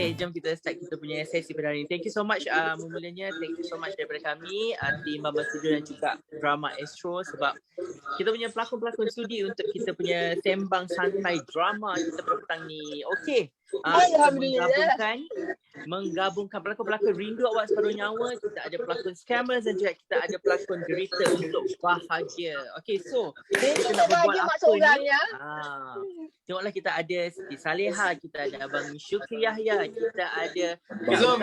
Okay, jom kita start kita punya sesi pada hari ini. Thank you so much memulanya. Thank you so much daripada kami, tim Bambang Studio dan juga Drama Astro, sebab kita punya pelakon-pelakon sudi untuk kita punya sembang santai drama kita pada petang ni. Okay, kita menggabungkan pelakon-pelakon rindu awak separuh nyawa. Kita ada pelakon scammers dan juga kita ada pelakon derita untuk bahagia. Okay, so kita nak berbual apa ni? Tengoklah, kita ada Siti Saleha, kita ada Abang Syukri Yahya, kita ada Fizo,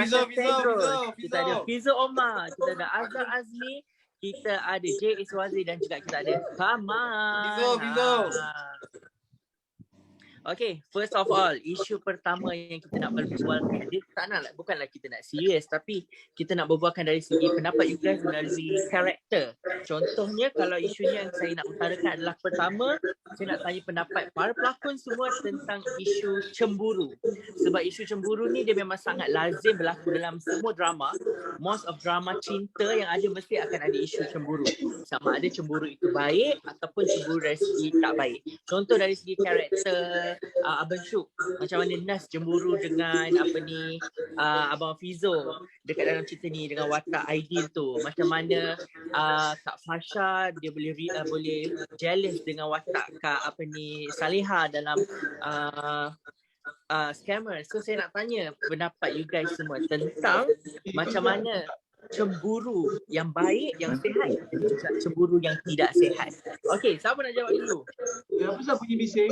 kita ada Fizo Omar, kita ada Azhar Azmi, kita ada J. Iswazi dan juga kita ada Kamal. Fizo. Okay, first of all, isu pertama yang kita nak berbualkan, dia tak nak, bukanlah kita nak serius, tapi kita nak berbualkan dari segi pendapat you guys melalui karakter. Contohnya, kalau isunya yang saya nak utarakan adalah pertama, saya nak tanya pendapat para pelakon semua tentang isu cemburu. Sebab isu cemburu ni dia memang sangat lazim berlaku dalam semua drama. Most of drama cinta yang ada mesti akan ada isu cemburu. Sama ada cemburu itu baik ataupun cemburu dari segi tak baik. Contoh dari segi karakter, Abang Syuk, macam mana Nas cemburu dengan Abang Fizo dekat dalam cerita ni dengan watak ideal tu. Macam mana Kak Fasha dia boleh jealous dengan watak Kak Saleha dalam scammer. So saya nak tanya pendapat you guys semua tentang macam mana cemburu yang baik, yang sihat dan juga cemburu yang tidak sihat. Okey, siapa nak jawab dulu? Apa sebab bunyi bising?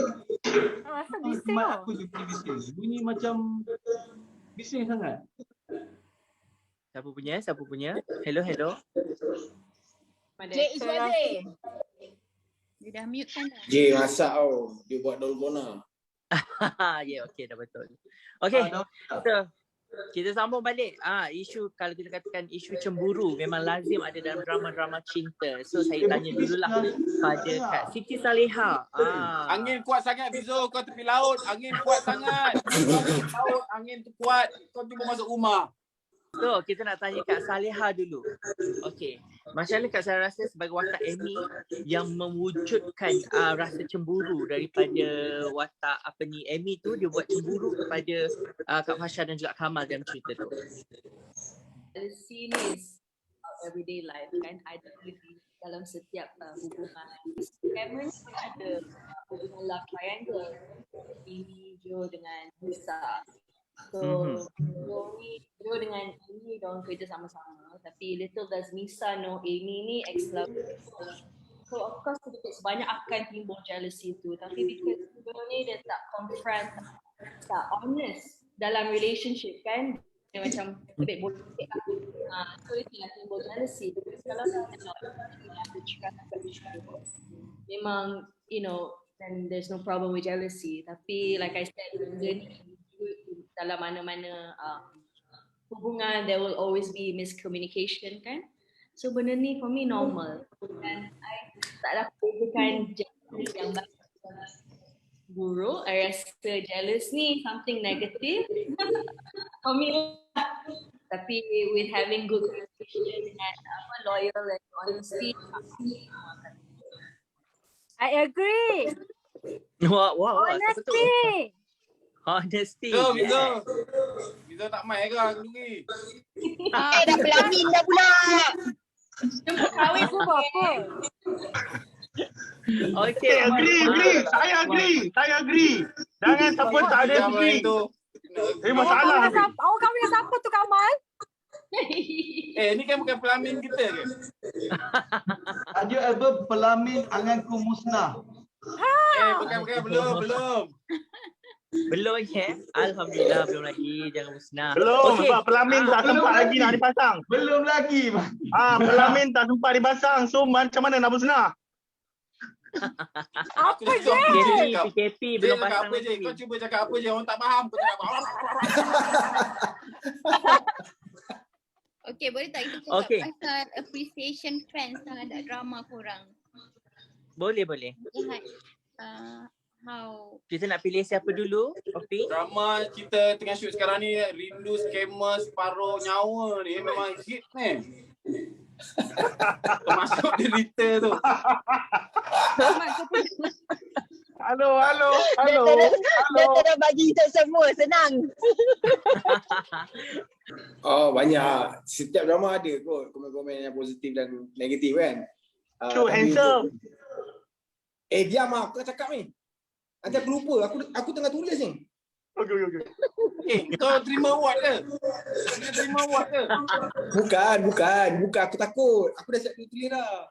Asal bising Mak aku je bunyi bising. Bunyi macam bising sangat. Siapa punya? Hello. J. Iswazi. Dia dah mute kan dah? J masak tau. Dia buat dalgona. Ya, okey, dah betul. Okey, so kita sambung balik. Isu, kalau kita katakan isu cemburu memang lazim ada dalam drama-drama cinta. So saya tanya dululah pada Kak Siti Saleha. Angin kuat sangat Fizo, kau tepi laut. Angin kuat sangat. Angin tu kuat. Kau cuba masuk rumah. So kita nak tanya Kak Saleha dulu. Okey, macam mana Kak Saleha rasa sebagai watak Amy yang mewujudkan rasa cemburu daripada watak Amy tu, dia buat cemburu kepada Kak Fasha dan juga Kamal dalam cerita tu. The scene is everyday life kan, ada dalam setiap hubungan. Cameron pun ada hubungan love triangle, Amy, Joe dengan Lisa. So Joe dengan Amy diorang kerja sama-sama, tapi little does Misa know Amy ni ex-lover. So of course sebanyak akan timbul jealousy tu, tapi because Joe ni dia tak confront, tak honest dalam relationship kan, dia macam lebih boleh so itu yang timbul jealousy. Kalau memang then there's no problem with jealousy, tapi like I said, benda ni dalam mana-mana hubungan there will always be miscommunication kan. So benda ni for me normal, dan I taklah bezakan jealous yang baik buruk. I rasa jealous ni something negative for me, tapi with having good communication and loyal and honesty, I agree. Wah, Honesty. Honesty. Fizo tak main ke aku ni? Dah pelamin dah pula. Kahwin pun apa? Okay, agree. Saya agree. Jangan siapa tak ada agree. Masalah. Awak kahwin dengan siapa tu, Kamal? Ni kan bukan pelamin kita ke? Ada album Pelamin Anganku Musnah. Bukan, belum. Belum ya? Alhamdulillah belum lagi, jangan musnah. Belum, sebab pelamin tak sempat lagi nak dipasang. Belum lagi. Pelamin tak sempat dipasang. So macam mana nak musnah? Apa je? PKP belum pasang apa je? lagi. Kau cuba cakap apa je, orang tak faham. Kau cakap apa? Okay, boleh tak kita cakap pasal appreciation fans terhadap drama korang? Boleh. Lihat how Kita nak pilih siapa dulu? Kopi? Drama kita tengah shoot sekarang ni, Rindu Scammer Separuh Nyawa ni memang hit ni. Termasuk derita tu. Halo. Dia dah bagi kita semua, senang. Oh, banyak. Setiap drama ada kot komen-komen yang positif dan negatif kan. True Tapi handsome. diam lah, kau cakap ni. Nanti aku lupa, aku tengah tulis ni. Okay. Kau terima award ke? Kau terima award ke? Bukan. Aku takut. Aku dah siap tulis dah.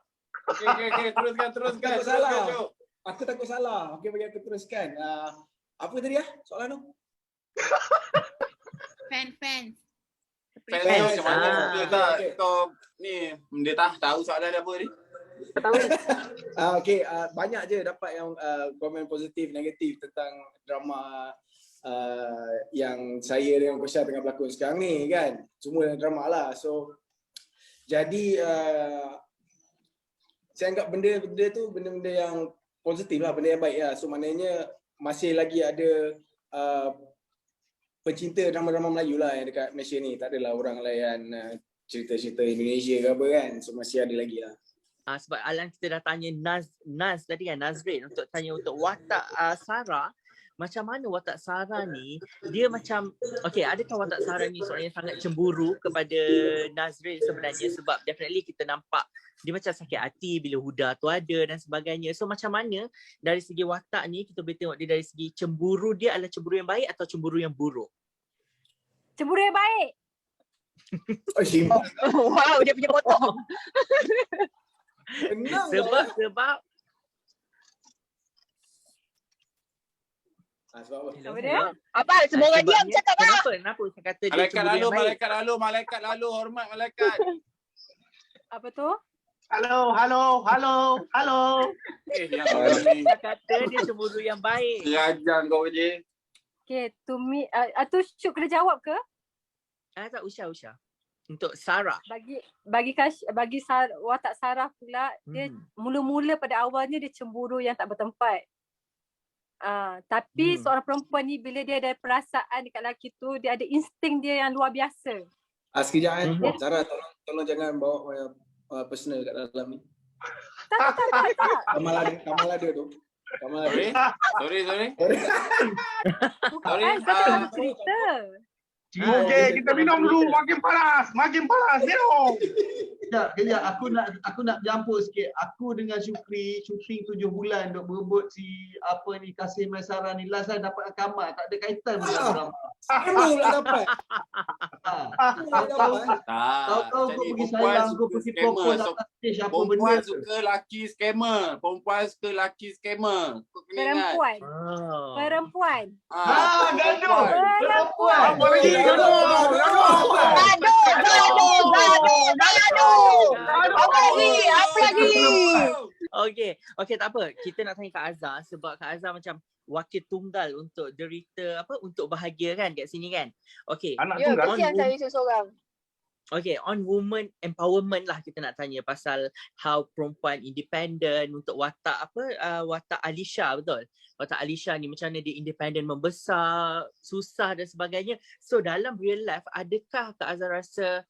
Okay. Teruskan. Takut salah. Jom. Aku takut salah. Okey, bagi aku teruskan. Apa tadi soalan tu? Fans. Fans Fans. macam mana? Dia tak, Okay. kau ni, dia tahu soalan dia apa ni? Okey, banyak je dapat yang komen positif, negatif tentang drama yang saya dengan Kosha tengah berlakon sekarang ni kan. Semua drama lah. So jadi saya anggap benda-benda tu benda-benda yang positif lah, benda yang baik lah. So maknanya masih lagi ada pecinta drama-drama Melayu lah yang dekat Malaysia ni. Tak adalah orang layan cerita-cerita Indonesia ke apa kan. So masih ada lagi lah. Sebab Alan kita dah tanya Naz tadi kan, Nazrin, untuk tanya untuk watak Sarah. Macam mana watak Sarah ni, dia macam, okay, adakah watak Sarah ni seorang yang sangat cemburu kepada Nazrin sebenarnya, sebab definitely kita nampak dia macam sakit hati bila Huda tu ada dan sebagainya. So macam mana dari segi watak ni kita boleh tengok dia dari segi cemburu dia adalah cemburu yang baik atau cemburu yang buruk? Cemburu yang baik. Oh, simple. Wow, dia punya potong. Senang Sebab sebab apa? Apa dia? Apa? Semua orang diam cakap lah. Kenapa saya kata dia cemburu yang baik? Malaikat lalu, hormat malaikat. Apa tu? Halo. Yang ni. Saya kata dia cemburu yang baik. Ajar kau je. Okay, to me, tu Syuk kena jawab ke? Tak, Usha. Untuk Sarah. Bagi watak Sarah pula, dia mula-mula pada awalnya dia cemburu yang tak bertempat. Tapi seorang perempuan ni bila dia ada perasaan dekat lelaki tu, dia ada insting dia yang luar biasa. Sekejap kan. Sarah, tolong jangan bawa personal kat dalam ni. Tak. Kamal ada tu. Sorry. Bukan, kau cerita. Okey, kita minum dulu. Makin panas. Minum. Kejap. Aku nak campur sikit. Aku dengan Syukri syuting 7 bulan duk berebut si Kasim Sarah ni. Last time dapat rakaman, tak ada kaitan pun dengan drama. Semua lah dapat. Tahu-tahu kau pergi sayang, kau pergi propose atas stage apa benda Perempuan tu. suka laki scammer. Kau kena ingat. Perempuan. Gaduh. Perempuan. Apa lagi? Apa lagi? Okey, tak apa. Kita nak tanya Kak Azhar sebab Kak Azhar macam wakil tunggal untuk derita untuk bahagia kan kat sini kan. Okey. Anak Ya, tunggal. kesian saya seorang. Okay, on woman empowerment lah kita nak tanya pasal how perempuan independent untuk watak watak Alisha, betul? Watak Alisha ni macam mana dia independent membesar, susah dan sebagainya. So dalam real life, adakah Kak Azhar rasa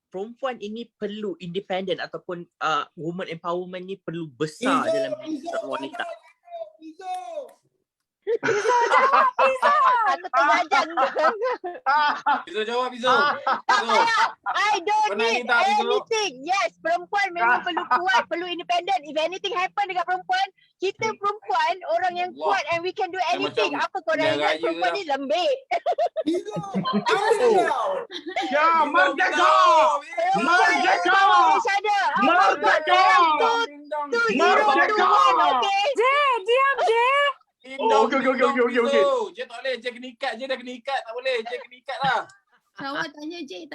perempuan ini perlu independent ataupun woman empowerment ni perlu besar dalam diri wanita? Aku terjajang. Izo jawab, Izo. I don't Pernah need minta, Izo? anything. Yes, perempuan memang perlu kuat, perlu independent. If anything happen dengan perempuan, kita perempuan orang yang Allah. kuat and we can do anything. macam Apa korang dia ingat raya perempuan lah. ni lembik? Ya, merdeka. Merdeka. Ada. Merdeka. 2021, okay? Diam je. Okey. Je tak boleh, je kena ikat, je dah kena ikat. Tak boleh, je kena ikat lah. Awak tanya J.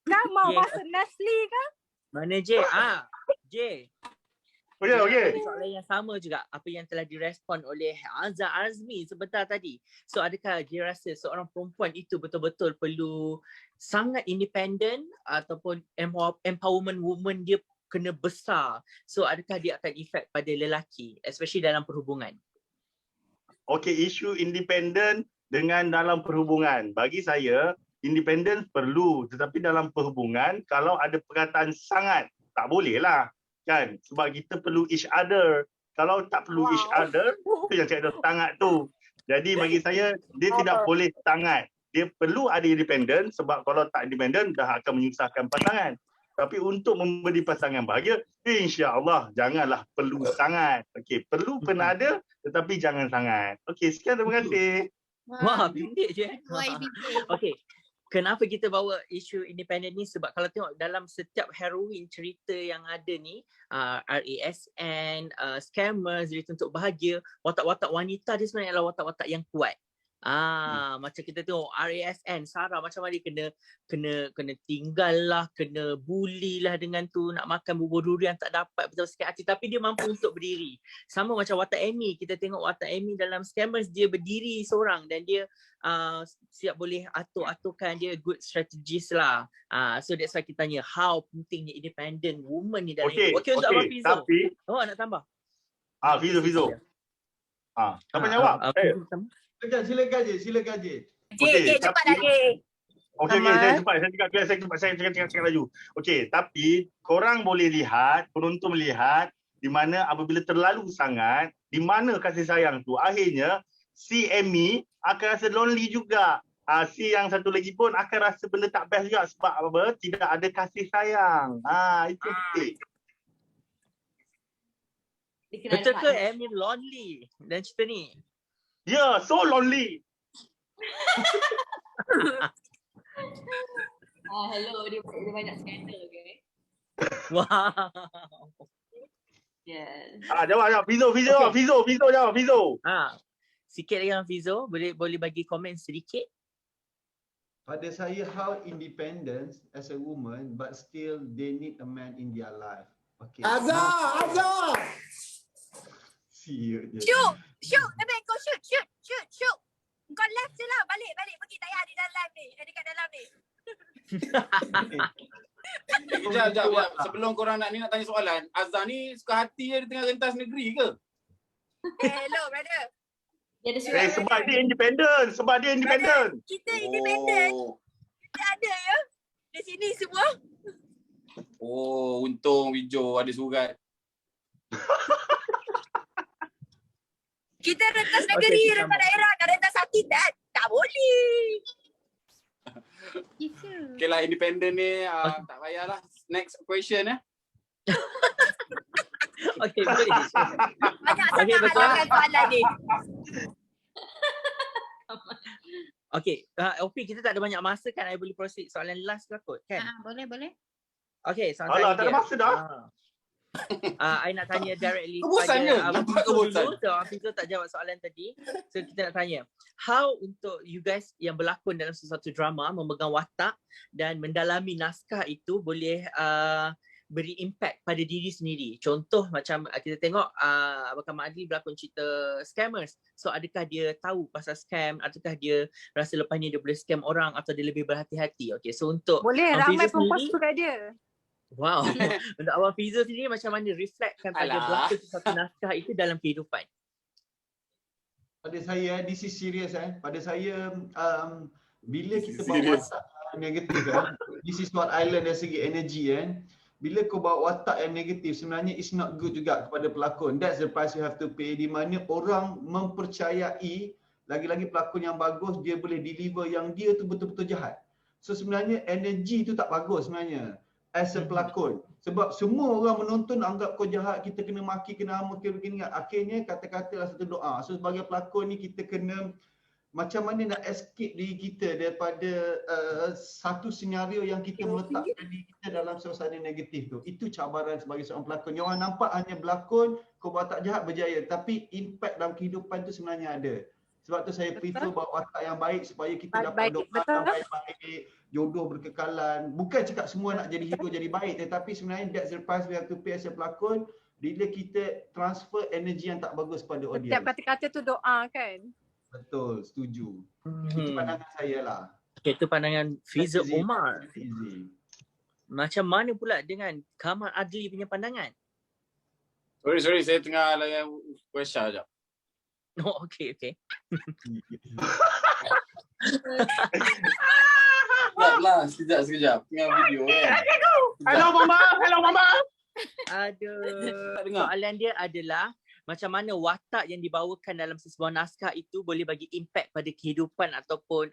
Kau mau Ya. masuk Nasli ke? Mana J? J. Okey. Soalan yang sama juga apa yang telah direspon oleh Azhar Azmi sebentar tadi. So adakah dia rasa seorang perempuan itu betul-betul perlu sangat independent ataupun empowerment woman dia kena besar? So adakah dia akan efek pada lelaki especially dalam perhubungan? Okey, isu independen dengan dalam perhubungan. Bagi saya, independen perlu, tetapi dalam perhubungan kalau ada perkataan sangat, tak boleh lah. Kan? Sebab kita perlu each other. Kalau tak perlu each other, tu yang saya ada sangat tu. Jadi bagi saya, dia tidak boleh sangat. Dia perlu ada independen sebab kalau tak independen dah akan menyusahkan pasangan. Tapi untuk memberi pasangan bahagia, insya-Allah janganlah perlu sangat. Okey, perlu pernah ada tetapi jangan sangat. Okey, sekian, terima kasih. Wah, pendek je. YBK. Okey. Kenapa kita bawa isu independen ni? Sebab kalau tengok dalam setiap heroin cerita yang ada ni, RASN, scammers, cerita untuk bahagia, watak-watak wanita dia sebenarnya adalah watak-watak yang kuat. Macam kita tengok RASN, Sarah macam mana dia kena tinggal lah, kena bully lah dengan tu, nak makan bubur durian tak dapat, betul sikit hati, tapi dia mampu untuk berdiri. Sama macam watak Amy, kita tengok watak Amy dalam scammers, dia berdiri seorang dan dia siap boleh atur-aturkan, dia good strategist lah. So that's why kita tanya how pentingnya independent woman ni dalam hidup. Okey, untuk Abang Fizo. Tapi nak tambah? Fizo. Siapa jawab? Silakan je. Okey, cepat tapi- lagi. Okey, saya cakap laju. Okey, tapi korang boleh lihat, penonton melihat di mana apabila terlalu sangat, di mana kasih sayang tu, akhirnya si Amy akan rasa lonely juga. Si yang satu lagi pun akan rasa benda tak best juga sebab apa? Tidak ada kasih sayang. Itu penting. Dia kena Betul ada ke partner. Amy lonely dan cerita ni? Yeah, so lonely. Hello, dia banyak skandal, okay? Wow. Yes. Jawab. Fizo jawab. Sikit lagi dengan Fizo, boleh bagi komen sedikit? Pada saya, how independence as a woman but still they need a man in their life. Okay. Azhar. Siut je. Shoot, Nabil, kau shoot. Kau left je lah, balik pergi, tak payah di dalam ni, dekat dalam ni. Sekejap. Sebelum korang nak tanya soalan, Azhar ni suka hati dia tengah rentas negeri ke? Hello, brother. Dia ada surat. Sebab dia independent. Kita independent, kita ada ya. Di sini semua. Oh, untung Wijo ada surat. Kita rentas negeri, Okey, rentas daerah, kan rentas hati tak boleh. Gitu. Okay lah, independent ni tak payahlah. Next question Okey, boleh. Banyak Okey, sangat betul. halangan soalan ni. Okey, OP kita tak ada banyak masa kan, I boleh proceed soalan last lah kot kan? Boleh. Okey, soalan Alah, saya tak ada masa dah. I nak tanya directly Kebosan ke? pada Nampak kebosan. Fizo tak jawab soalan tadi. So kita nak tanya, how untuk you guys yang berlakon dalam sesuatu drama memegang watak dan mendalami naskah itu boleh beri impact pada diri sendiri. Contoh macam kita tengok Abang Kamal Adli berlakon cerita scammers. So adakah dia tahu pasal scam, ataukah dia rasa lepas ni dia boleh scam orang atau dia lebih berhati-hati. Okay, so untuk Boleh, Abang ramai Fizo perempuan sendiri, suka dia. wow. Untuk Abang Fizo sendiri macam mana reflectkan pada Alah. berlakon sesuatu naskah itu dalam kehidupan? Pada saya, this is serious Pada saya, bila kita bawa Serious. watak negatif this is what I learn dari segi energy Bila kau bawa watak yang negatif, sebenarnya it's not good juga kepada pelakon. That's the price you have to pay. Di mana orang mempercayai, lagi-lagi pelakon yang bagus, dia boleh deliver yang dia tu betul-betul jahat. So sebenarnya energy tu tak bagus sebenarnya as a pelakon. Sebab semua orang menonton anggap kau jahat, kita kena maki, kena begini. Akhirnya kata-katalah satu doa. So sebagai pelakon ni kita kena macam mana nak escape diri kita daripada satu senario yang kita meletakkan diri kita dalam suasana negatif tu. Itu cabaran sebagai seorang pelakon. Yang orang nampak hanya berlakon, kau buat tak jahat berjaya. Tapi impact dalam kehidupan tu sebenarnya ada. Sebab tu saya prefer bawa watak yang baik supaya kita dapat doa yang baik-baik, jodoh berkekalan. Bukan cakap semua nak jadi hero jadi baik, tetapi sebenarnya that's the price we have to pay as a pelakon bila kita transfer energi yang tak bagus pada audience. Setiap kata-kata tu doa kan. Betul, setuju. Itu pandangan saya lah. Okay, itu pandangan Fizo Easy. Omar. Easy. Macam mana pula dengan Kamal Adli punya pandangan? Sorry, saya tengah layan question sekejap. Oh, okay. Sekejap. Tengah video Hello mama. Aduh. Tak dengar. Soalan dia adalah macam mana watak yang dibawakan dalam sesebuah naskah itu boleh bagi impact pada kehidupan ataupun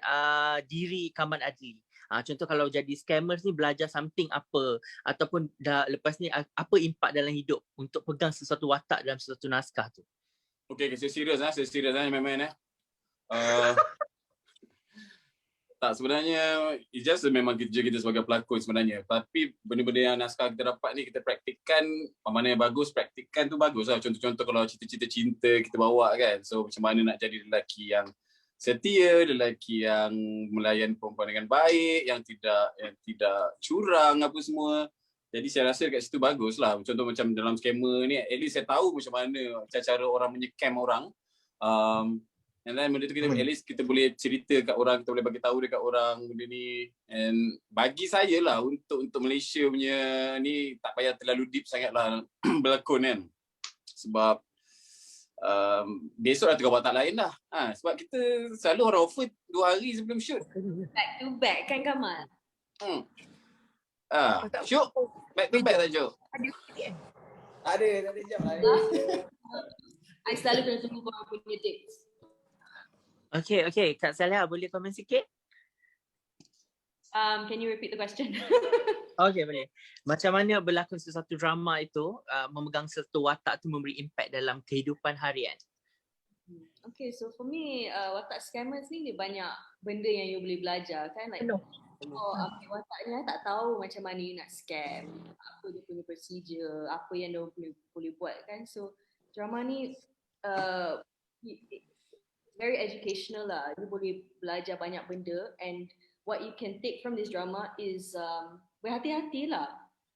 diri Kamal Adli. Contoh kalau jadi scammers ni belajar something apa, ataupun lepas ni apa impact dalam hidup untuk pegang sesuatu watak dalam sesuatu naskah tu. Okay, saya serius main-main tak, sebenarnya it's just memang kerja kita sebagai pelakon sebenarnya. Tapi benda-benda yang naskah kita dapat ni kita praktikkan, mana yang bagus, praktikkan tu bagus lah. Contoh-contoh kalau cerita-cerita cinta kita bawa kan. So macam mana nak jadi lelaki yang setia, lelaki yang melayan perempuan dengan baik, yang tidak curang apa semua. Jadi saya rasa kat situ bagus lah. Contoh macam dalam scammer ni, at least saya tahu macam mana cara orang menyekam orang. And then benda tu kita at least kita boleh cerita kat orang, kita boleh bagi tahu dekat orang benda ni. And bagi saya lah untuk Malaysia punya ni tak payah terlalu deep sangat lah berlakon kan. Sebab besok dah tukar watak lain dah. Sebab kita selalu orang offer 2 hari sebelum shoot. Back to back kan Kamal? Shoot back to back tak Jok? Ada jam lah. I selalu kena tunggu korang punya dates. Okay. Kak Salia boleh komen sikit? Can you repeat the question? Okay, boleh. Macam mana berlakon sesuatu drama itu memegang satu watak tu memberi impact dalam kehidupan harian? Okay, so for me, watak scammers ni dia banyak benda yang you boleh belajar kan. Like, ambil wataknya tak tahu macam mana you nak scam, apa dia punya procedure, apa yang dia boleh buat kan. So drama ni very educational lah. You boleh belajar banyak benda, and what you can take from this drama is berhati-hati lah.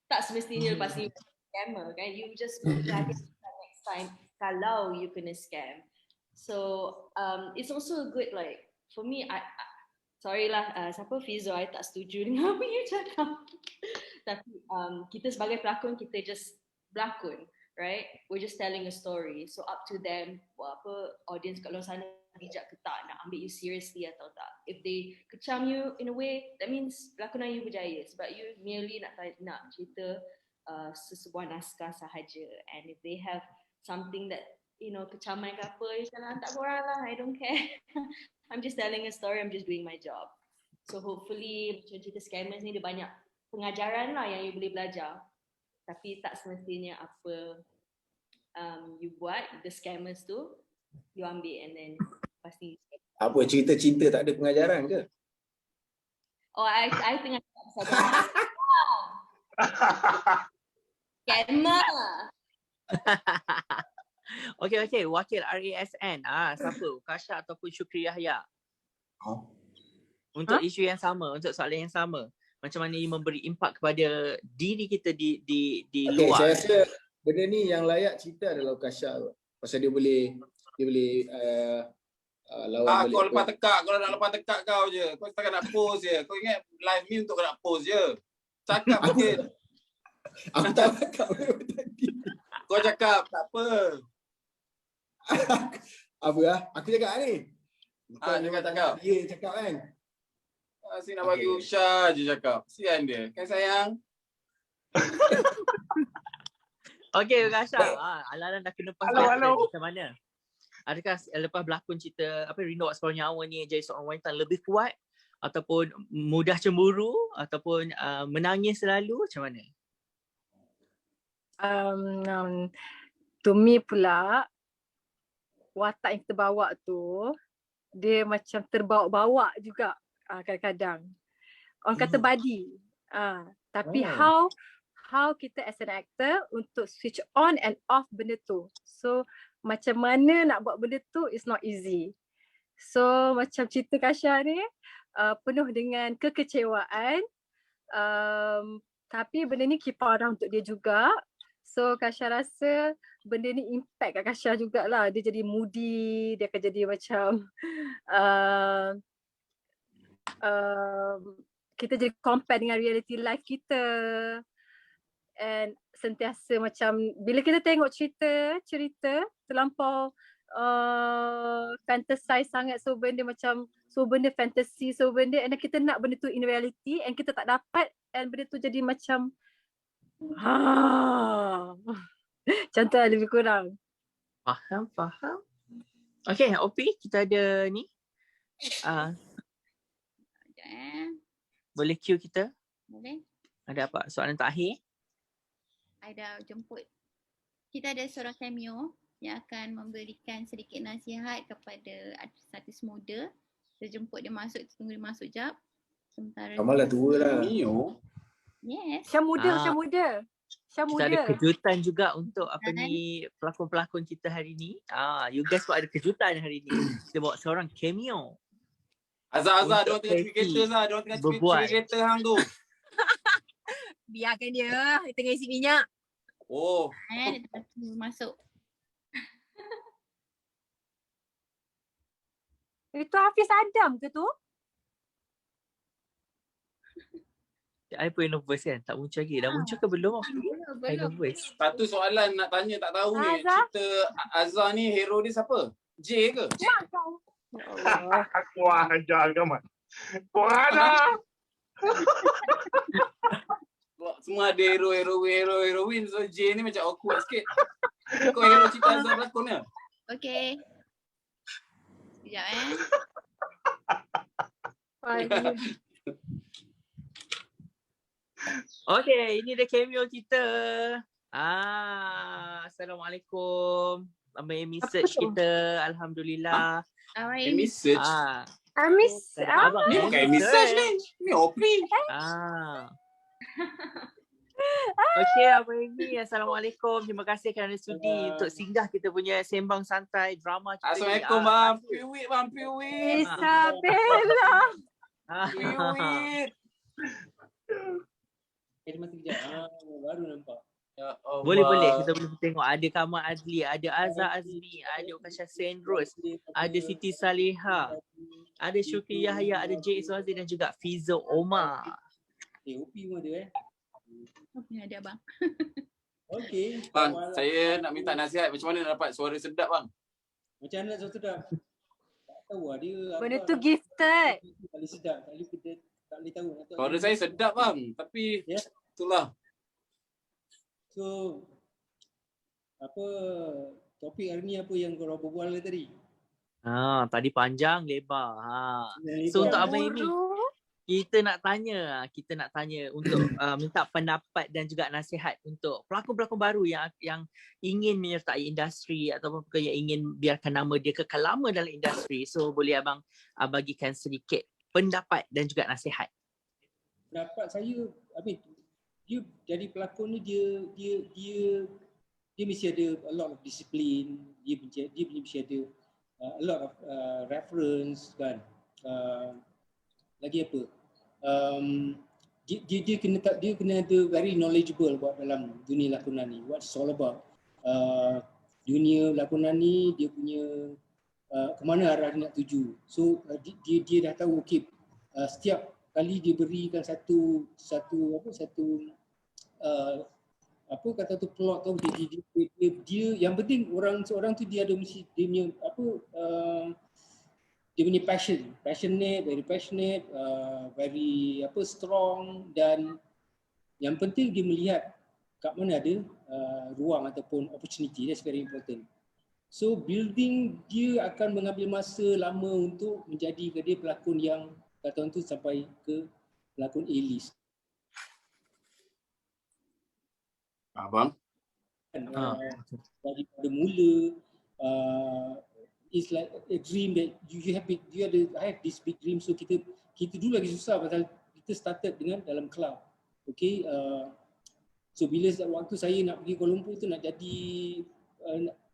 Tak semestinya lepas ni scammer kan. You just berhati-hati next time kalau you kena scam. So it's also good, like for me, sorry lah, siapa Fizo, I tak setuju dengan apa you cakap. Tapi kita sebagai pelakon, kita just berlakon, right? We're just telling a story. So up to them, audience kat luar sana bijak ke tak, nak ambil you seriously atau tak. If they kecam you in a way, that means pelakonan you berjaya. Sebab you merely nak cerita sesebuah naskah sahaja. And if they have something that, kecaman ke apa, you jangan hantar korang lah, I don't care. I'm just telling a story, I'm just doing my job. So hopefully macam cerita scammers ni dia banyak pengajaran lah yang you boleh belajar. Tapi tak semestinya apa you buat, the scammers tu, you ambil and then pasti. Apa, cerita cinta tak ada pengajaran ke? Oh, I tengah cakap pasal scammer. Okay, wakil RASN. Siapa? Kasha ataupun Syukri Yahya? Untuk isu yang sama, untuk soalan yang sama. Macam mana ia memberi impak kepada diri kita di luar. Saya rasa benda ni yang layak cerita adalah Kasha. Pasal dia boleh lawan balik. Kau lepas tekak, kau nak lepas tekak kau je. Kau setakat nak post je. Kau ingat live ni untuk kau nak post je. Cakap mungkin. Aku tak cakap tadi. Kau cakap, tak apa. Apa lah? Aku cakap ni. Cakap. Dia cakap kan. Asyik nak bagi Usha je cakap. Sian dia. Kan sayang? Okay, Kasha. Alan dah kena pas. Macam mana? Adakah lepas berlakon cerita Rindu Awak Separuh Nyawa ni jadi seorang wanita lebih kuat, ataupun mudah cemburu, ataupun menangis selalu, macam mana? To me pula, watak yang kita bawa tu dia macam terbawa-bawa juga kadang-kadang. Orang kata body. Tapi how kita as an actor untuk switch on and off benda tu. So macam mana nak buat benda tu is not easy. So macam cerita Kasha ni penuh dengan kekecewaan, tapi benda ni keep orang untuk dia juga. So Kasha rasa benda ni impact kat Kasha jugalah. Dia jadi moody, dia akan jadi macam kita jadi compare dengan reality life kita. And sentiasa macam bila kita tengok cerita terlampau fantasize sangat, so benda macam fantasy, so benda, and kita nak benda tu in reality and kita tak dapat, and benda tu jadi macam macam tu lah lebih kurang. Faham. Okay, OP kita ada ni. Sekejap Boleh cue kita? Boleh? Ada apa? Soalan terakhir? I dah jemput. Kita ada seorang cameo yang akan memberikan sedikit nasihat kepada artis-artis muda. Kita jemput dia masuk, tunggu dia masuk jap. Sementara Kamal dah tua lah. Mio. Yes. Syam muda. Kita ada kejutan juga untuk ni pelakon-pelakon kita hari ni. You guys buat ada kejutan hari ni. Kita bawa seorang cameo. Azhar, Untuk diorang tengah cuci Katie kereta Azhar. Diorang tengah berbual. cuci kereta hang tu. Biarkan dia. Dia tengah isi minyak. Oh. Dia tengah tunggu masuk. Itu Hafiz Adam ke tu? I pun nervous kan. Tak muncul lagi. Dah muncul ke belum? I Belum. nervous. Satu soalan nak tanya tak tahu ni. Azhar? Cerita Azhar ni hero dia siapa? J ke? Aku ajar Kamal. Korang dah. Semua ada hero-heroin. So J ni macam awkward sikit. Kau hero cerita Azhar berlakon ke? Okay. Sekejap Okay, ini dia cameo kita. Assalamualaikum. Ambil search kita. Alhamdulillah. Amy Search. Amis. Ni bukan Amy Search ni. Ni Opri. Okay, Abang Amy. Assalamualaikum. Terima kasih kerana sudi untuk singgah kita punya sembang santai drama kita. Assalamualaikum bang. Piwit. Isabella. Piwit. Masa kejap. Baru nampak. Ya Allah. Boleh. Kita boleh tengok. Ada Kamal Adli, ada Azhar Azmi, ada Ukasha Sendros, ada Siti Saleha, ada Syukri Yahya, ada J. Iswazi dan juga Fiza Omar. OP pun ada Ada abang. Okey. Bang, saya nak minta nasihat. Macam mana nak dapat suara sedap bang? Macam mana suara sedap? Tak tahu lah dia. Benda tu gifted. Tak boleh sedap. Tak boleh tahu. Suara saya sedap bang. Tapi itulah. So, apa topik hari ni apa yang korang berbual tadi? Tadi panjang lebar. So untuk Abang Amy, kita nak tanya untuk minta pendapat dan juga nasihat untuk pelakon-pelakon baru yang ingin menyertai industri ataupun yang ingin biarkan nama dia kekal lama dalam industri. So boleh abang bagikan sedikit pendapat dan juga nasihat. Pendapat saya, dia jadi pelakon ni dia mesti ada a lot of discipline, dia mesti ada a lot of reference kan. Lagi apa? Dia kena ada very knowledgeable buat dalam dunia lakonan ni. What it's all about. Dunia lakonan ni dia punya ke mana arah dia nak tuju. So dia dah tahu setiap kali dia berikan satu plot tu dia yang penting seorang tu dia ada mesti dia punya passionate, very passionate, very strong, dan yang penting dia melihat kat mana ada ruang ataupun opportunity. That's very important. So building dia akan mengambil masa lama untuk menjadikan dia pelakon yang kata tu sampai ke pelakon A-list. Abang? Daripada mula, it's like a dream that I have this big dream. So kita dulu lagi susah pasal kita started dengan dalam club. Okay, so bila waktu saya nak pergi Kuala Lumpur tu nak jadi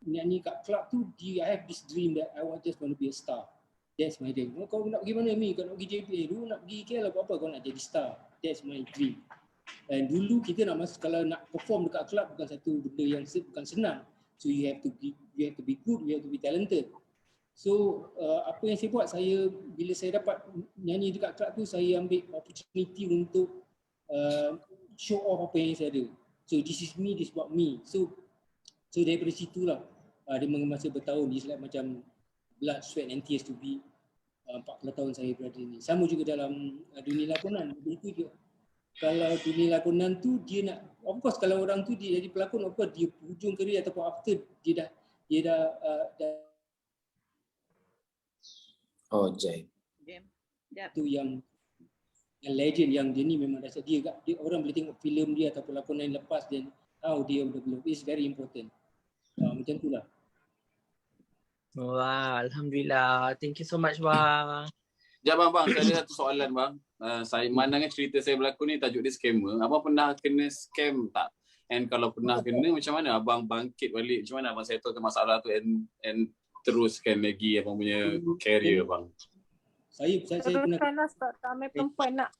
nyanyi kat club tu, I have this dream that I just want to be a star. That's my dream. Kau nak pergi mana Mi? Kau nak pergi JPA? Dulu nak pergi KL apa kau nak jadi star. That's my dream. Dan dulu kita nak masuk, kalau nak perform dekat club bukan satu benda yang bukan senang. So you have to be good, you have to be talented. So apa yang saya buat, bila saya dapat nyanyi dekat club tu, saya ambil opportunity untuk show off apa yang saya ada. So this is me, this is about me. So daripada situlah dia masa bertahun, dia like macam blood, sweat and tears to be 40 tahun saya berada ni. Sama juga dalam dunia lakonan. Begitu juga. Kalau dunia lakonan tu dia nak, of course kalau orang tu dia jadi pelakon, of course dia hujung kerjaya ataupun after dia dia dah Oh, Jai. tu yang legend yang dia ni memang dasar dia orang boleh tengok filem dia ataupun lakonan yang lepas dan how dia develop is very important. Macam tu lah. Wah, Alhamdulillah. Thank you so much bang. Sekejap bang, saya ada satu soalan bang. Saya mandangan cerita saya berlakon ni tajuk dia scammer. Abang pernah kena scam tak? And kalau pernah kena, macam mana abang bangkit balik? Macam mana abang settle masalah tu and teruskan lagi abang punya career bang? Saya pernah Teruskanlah sebab ramai perempuan nak.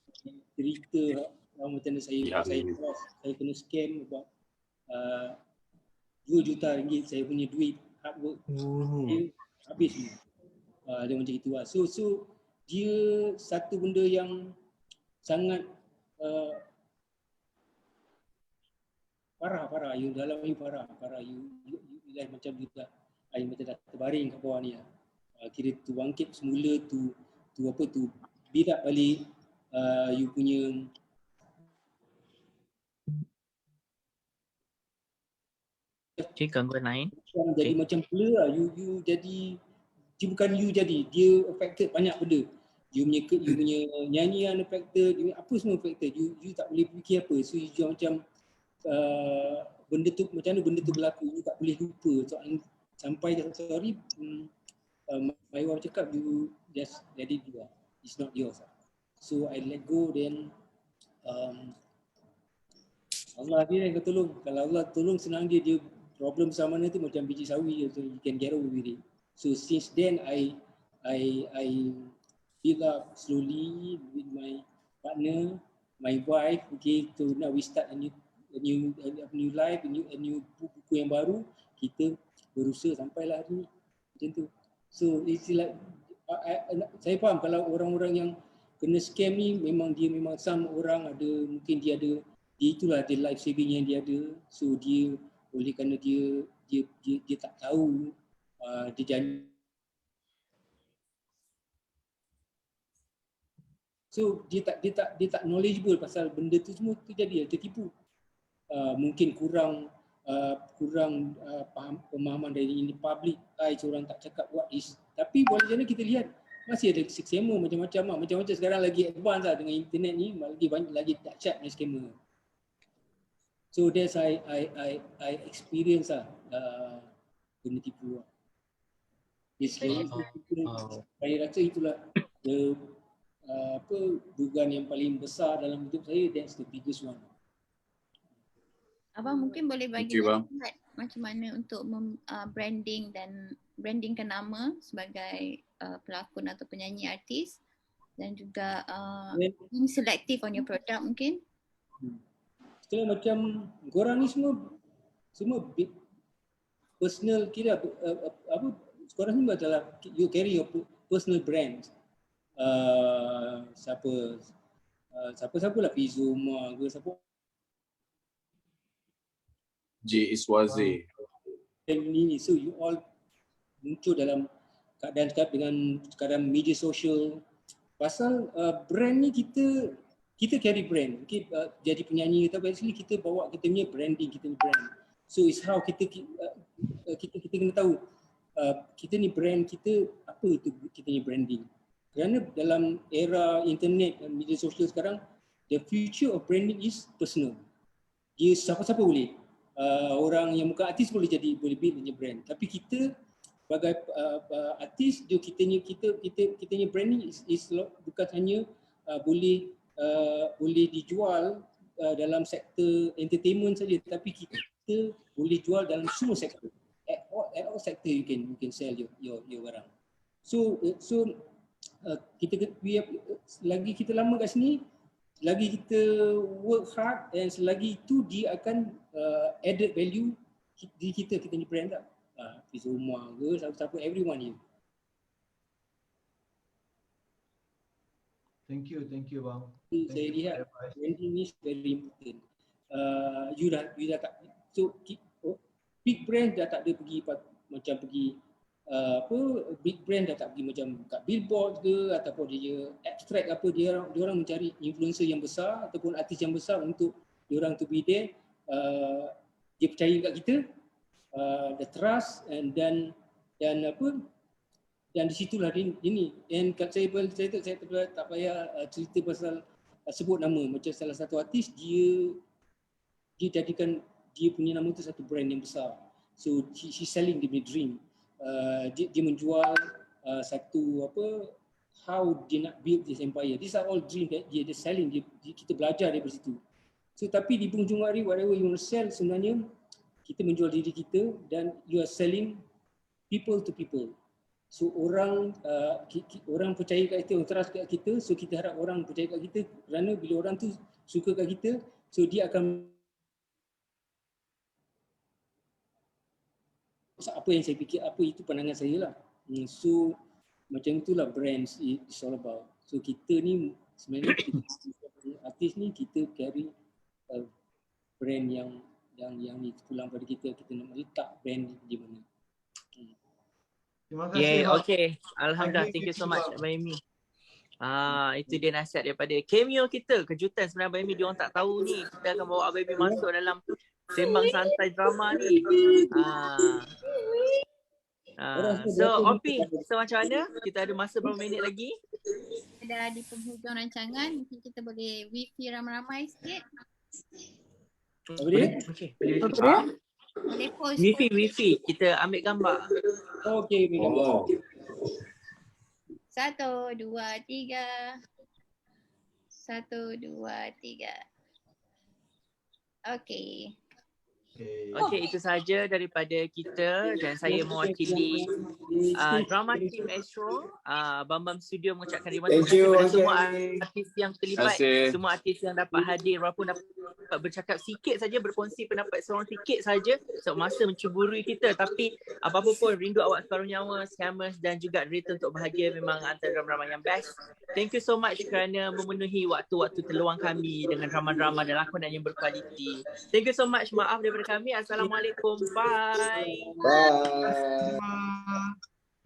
cerita macam mana saya kena scam about 2 juta ringgit saya punya duit hard work. Dia habis semua. Dia macam itu lah. So dia satu benda yang sangat parah. You dalam you parah. You macam juga macam dah terbaring kat bawah ni lah. Kira tu bangkit semula tu build up balik you punya Gangguan lain. Jadi macam blur lah. You jadi dia bukan you jadi, dia affected banyak benda. You punya nyanyian affected, you apa semua affected. You tak boleh fikir apa. So you macam benda tu macam mana benda tu berlaku, you tak boleh lupa. So sampai sorry my wife cakap you just let it go. It's not yours. So I let go, then Allah dia yang tolong. Kalau Allah tolong senang dia problem sama mana tu macam biji sawi, so you can get away with it. So since then I build up slowly with my partner, my wife. Okay, so now we start a new life, a new buku yang baru. Kita berusaha sampailah hari ni macam tu. So it's like saya faham kalau orang-orang yang kena scam ni memang some orang ada mungkin dia itulah dia life saving yang dia ada. So dia oleh kerana dia tak tahu dia janji. So dia tak knowledgeable pasal benda tu semua terjadi, tertipu. Mungkin kurang pemahaman dari ini public eye, orang tak cakap what is. Tapi boleh jadi kita lihat masih ada scammer macam-macam. Macam-macam sekarang lagi advance lah dengan internet ni, lagi dahsyat dengan scammer. So that's I experience lah benda tipu lah. Saya rasa itulah dugaan yang paling besar dalam hidup saya. That's the biggest one. Abang mungkin boleh bagi nasihat macam mana untuk brandingkan nama sebagai pelakon atau penyanyi artis, dan juga being selective on your product mungkin. Setelah macam korang ni semua big personal, kira korang semua adalah you carry your personal brand. Siapa lah Fizuma ke siapa J Iswazi. So you all muncul dalam keadaan dengan keadaan media sosial. Pasal brand ni kita carry brand. Okay, jadi penyanyi kita actually kita bawa kita punya branding, kita punya brand. So it's how kita kena tahu kita ni brand kita apa itu kita ni branding. Kerana dalam era internet dan media sosial sekarang, the future of branding is personal. Dia siapa-siapa boleh. Orang yang bukan artis boleh build dia brand. Tapi kita sebagai artis, kita punya branding is bukan hanya boleh dijual dalam sektor entertainment saja, tapi kita boleh jual dalam semua sektor. At all sector you can sell your barang. So lagi kita lama kat sini, lagi kita work hard, dan selagi itu dia akan added value di kita ni brand tak. Fizuma ke siapa everyone here. Thank you bang. Saya lihat branding is very important. You dah tak, so big brand dah tak ada pergi macam pergi big brand dah tak pergi macam kat billboard ke ataupun dia abstract apa, dia orang mencari influencer yang besar ataupun artis yang besar untuk dia orang to be there. Dia percaya kat kita, the trust dan apa, dan di situlah ini. Dan saya tak payah cerita pasal sebut nama. Macam salah satu artis, dia jadikan dia punya nama tu satu brand yang besar. So she selling dia punya dream. Dia menjual satu apa, how dia nak build this empire. These are all dream that dia selling. Kita belajar daripada situ. So tapi di penghujung hari, whatever you want to sell, sebenarnya kita menjual diri kita dan you are selling people to people. So orang percaya kat kita, orang trust kat kita, so kita harap orang percaya kat kita, kerana bila orang tu suka kat kita, so dia akan apa yang saya fikir, apa itu pandangan saya lah. So macam itulah brands is all about. So kita ni sebenarnya artis ni kita carry brand yang ni pulang pada kita nak letak brand di mana. Terima kasih. Yeah, okay. Alhamdulillah. Thank you so much, Abang Amy. Itu dia nasihat daripada cameo kita. Kejutan sebenarnya Abang Amy, dia orang tak tahu ni. Kita akan bawa Abang Amy masuk dalam sembang santai drama ni. So Opi, so macam mana? Kita ada masa berapa minit lagi? Dah di penghujung rancangan, mungkin kita boleh wifi ramai-ramai sikit. Boleh? Okay, boleh. Boleh post. Wifi. Kita ambil gambar. Okay, ambil gambar. 1, 2, 3. 1, 2, 3. Okay. Okay, itu sahaja daripada kita dan saya mewakili drama team Astro. Bambam Studio mengucapkan terima kasih kepada semua artis yang terlibat, semua artis yang dapat hadir walaupun dapat bercakap sikit saja, berkongsi pendapat seorang sikit saja sebab masa menceburui kita, tapi apa-apa pun rindu awak separuh nyawa, Scammers dan juga Return Untuk Bahagia memang antara drama-drama yang best. Thank you so much kerana memenuhi waktu-waktu terluang kami dengan drama-drama dan lakonan yang berkualiti. Thank you so much. Maaf daripada kami. Assalamualaikum. Bye. Bye.